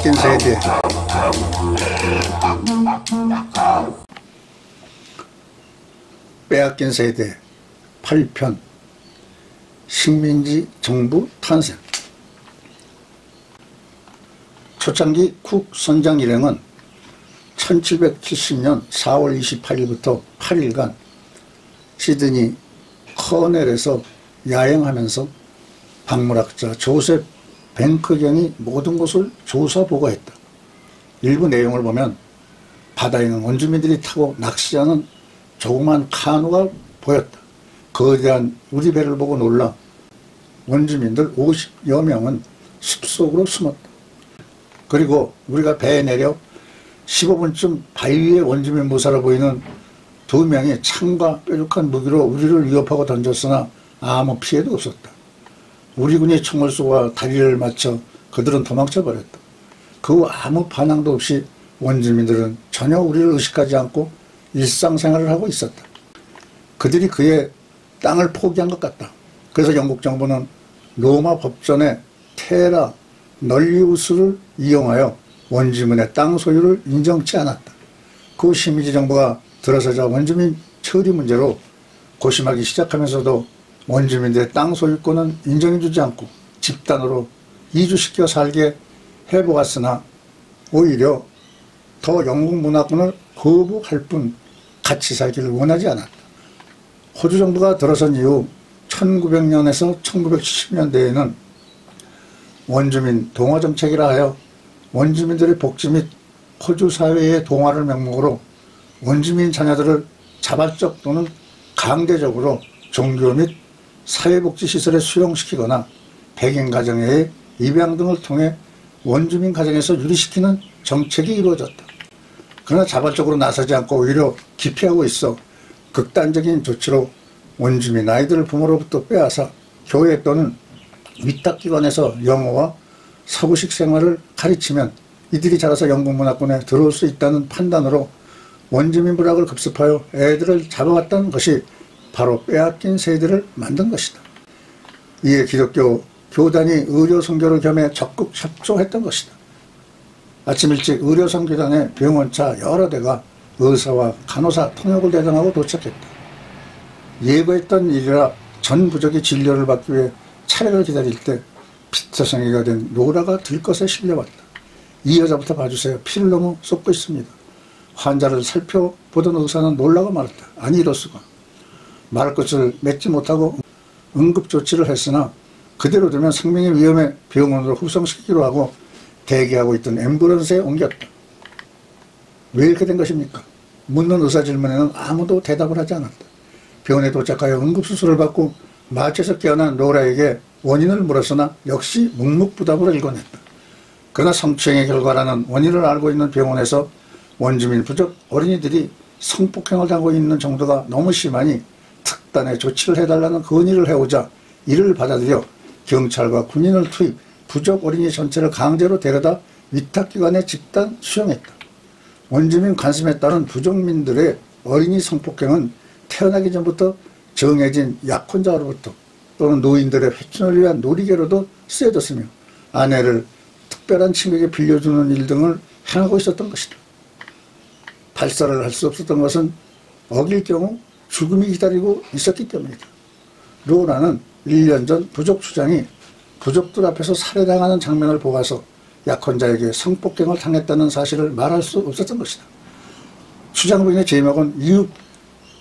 빼앗긴 세대. 빼앗긴 세대 8편 식민지 정부 탄생. 초창기 쿡 선장 일행은 1770년 4월 28일부터 8일간 시드니 커넬에서 야영하면서 박물학자 조셉 뱅크경이 모든 곳을 조사 보고했다. 일부 내용을 보면 바다에는 원주민들이 타고 낚시하는 조그만 카누가 보였다. 거대한 우리배를 보고 놀라 원주민들 50여 명은 숲속으로 숨었다. 그리고 우리가 배에 내려 15분쯤 바위 위에 원주민 모사로 보이는 2명이 창과 뾰족한 무기로 우리를 위협하고 던졌으나 아무 피해도 없었다. 우리 군이 총을 쏘아 다리를 맞춰 그들은 도망쳐 버렸다. 그 후 아무 반항도 없이 원주민들은 전혀 우리를 의식하지 않고 일상생활을 하고 있었다. 그들이 그의 땅을 포기한 것 같다. 그래서 영국 정부는 로마 법전에 테라 널리우스를 이용하여 원주민의 땅 소유를 인정치 않았다. 그 식민지 정부가 들어서자 원주민 처리 문제로 고심하기 시작하면서도 원주민들의 땅 소유권은 인정해주지 않고 집단으로 이주시켜 살게 해보았으나 오히려 더 영국 문화권을 거부할 뿐 같이 살기를 원하지 않았다. 호주 정부가 들어선 이후 1900년에서 1970년대에는 원주민 동화 정책이라 하여 원주민들의 복지 및 호주 사회의 동화를 명목으로 원주민 자녀들을 자발적 또는 강제적으로 종교 및 사회복지시설에 수용시키거나 백인 가정의 입양 등을 통해 원주민 가정에서 유리시키는 정책이 이루어졌다. 그러나 자발적으로 나서지 않고 오히려 기피하고 있어 극단적인 조치로 원주민 아이들을 부모로부터 빼앗아 교회 또는 위탁기관에서 영어와 서구식 생활을 가르치면 이들이 자라서 영국 문화권에 들어올 수 있다는 판단으로 원주민 부락을 급습하여 애들을 잡아왔다는 것이 바로 빼앗긴 세대를 만든 것이다. 이에 기독교 교단이 의료선교를 겸해 적극 협조했던 것이다. 아침 일찍 의료선교단의 병원차 여러 대가 의사와 간호사 통역을 대동하고 도착했다. 예고했던 일이라 전 부족이 진료를 받기 위해 차례를 기다릴 때 피터성이가 된 로라가 들것에 실려왔다. 이 여자부터 봐주세요. 피를 너무 쏟고 있습니다. 환자를 살펴보던 의사는 놀라고 말았다. 아니 이럴 수가. 말할 것을 맺지 못하고 응급조치를 했으나 그대로 두면 생명의 위험에 병원으로 후송시키기로 하고 대기하고 있던 앰뷸런스에 옮겼다. 왜 이렇게 된 것입니까? 묻는 의사 질문에는 아무도 대답을 하지 않았다. 병원에 도착하여 응급수술을 받고 마취에서 깨어난 로라에게 원인을 물었으나 역시 묵묵부답으로 일궈냈다. 그러나 성추행의 결과라는 원인을 알고 있는 병원에서 원주민 부족 어린이들이 성폭행을 당하고 있는 정도가 너무 심하니 특단의 조치를 해달라는 건의를 해오자 이를 받아들여 경찰과 군인을 투입, 부족 어린이 전체를 강제로 데려다 위탁기관에 집단 수용했다. 원주민 관습에 따른 부족민들의 어린이 성폭행은 태어나기 전부터 정해진 약혼자로부터 또는 노인들의 회춘을 위한 놀이개로도 쓰여졌으며 아내를 특별한 친구에게 빌려주는 일 등을 행하고 있었던 것이다. 발설을 할 수 없었던 것은 어길 경우 죽음이 기다리고 있었기 때문이다. 로라는 1년 전 부족 추장이 부족들 앞에서 살해당하는 장면을 보아서 약혼자에게 성폭행을 당했다는 사실을 말할 수 없었던 것이다. 추장 부인의 제목은 이웃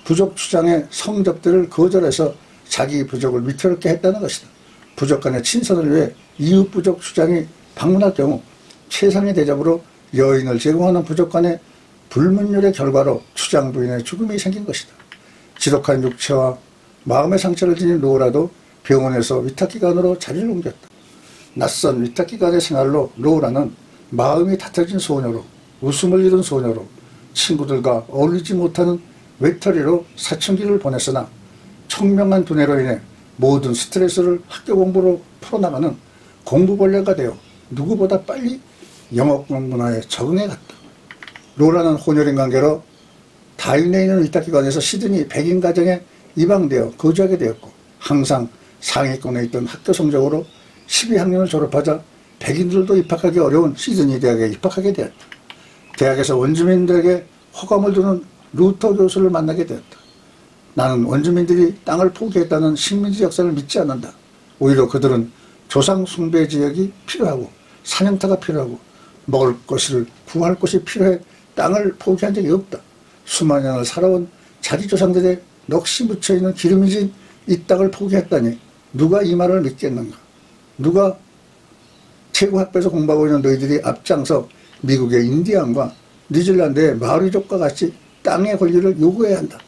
부족 추장의 성접대를 거절해서 자기 부족을 위태롭게 했다는 것이다. 부족 간의 친선을 위해 이웃 부족 추장이 방문할 경우 최상의 대접으로 여인을 제공하는 부족 간의 불문율의 결과로 추장 부인의 죽음이 생긴 것이다. 지독한 육체와 마음의 상처를 지닌 로라도 병원에서 위탁기관으로 자리를 옮겼다. 낯선 위탁기관의 생활로 로라는 마음이 다쳐진 소녀로, 웃음을 잃은 소녀로, 친구들과 어울리지 못하는 외톨이로 사춘기를 보냈으나 청명한 두뇌로 인해 모든 스트레스를 학교 공부로 풀어나가는 공부벌레가 되어 누구보다 빨리 영어권 문화에 적응해 갔다. 로라는 혼혈인 관계로 다윈에 있는 위탁기관에서 시드니 백인 가정에 입양되어 거주하게 되었고 항상 상위권에 있던 학교 성적으로 12학년을 졸업하자 백인들도 입학하기 어려운 시드니 대학에 입학하게 되었다. 대학에서 원주민들에게 호감을 두는 루터 교수를 만나게 되었다. 나는 원주민들이 땅을 포기했다는 식민지 역사를 믿지 않는다. 오히려 그들은 조상 숭배 지역이 필요하고 사냥터가 필요하고 먹을 것을 구할 곳이 필요해 땅을 포기한 적이 없다. 수만 년을 살아온 자기 조상들의 넋이 묻혀있는 기름이 진 이 땅을 포기했다니 누가 이 말을 믿겠는가. 누가 최고 학교에서 공부하고 있는 너희들이 앞장서 미국의 인디안과 뉴질랜드의 마오리족과 같이 땅의 권리를 요구해야 한다.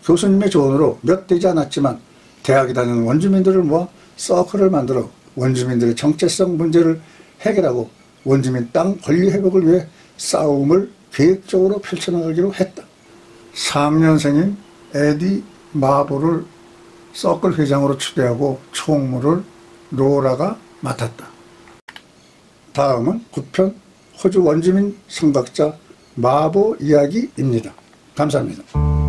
교수님의 조언으로 몇 되지 않았지만 대학에 다니는 원주민들을 모아 서클을 만들어 원주민들의 정체성 문제를 해결하고 원주민 땅 권리 회복을 위해 싸움을 계획적으로 펼쳐나가기로 했다. 3년생인 에디 마보를 서클 회장으로 추대하고 총무를 로라가 맡았다. 다음은 9편 호주 원주민 선각자 마보 이야기입니다. 감사합니다.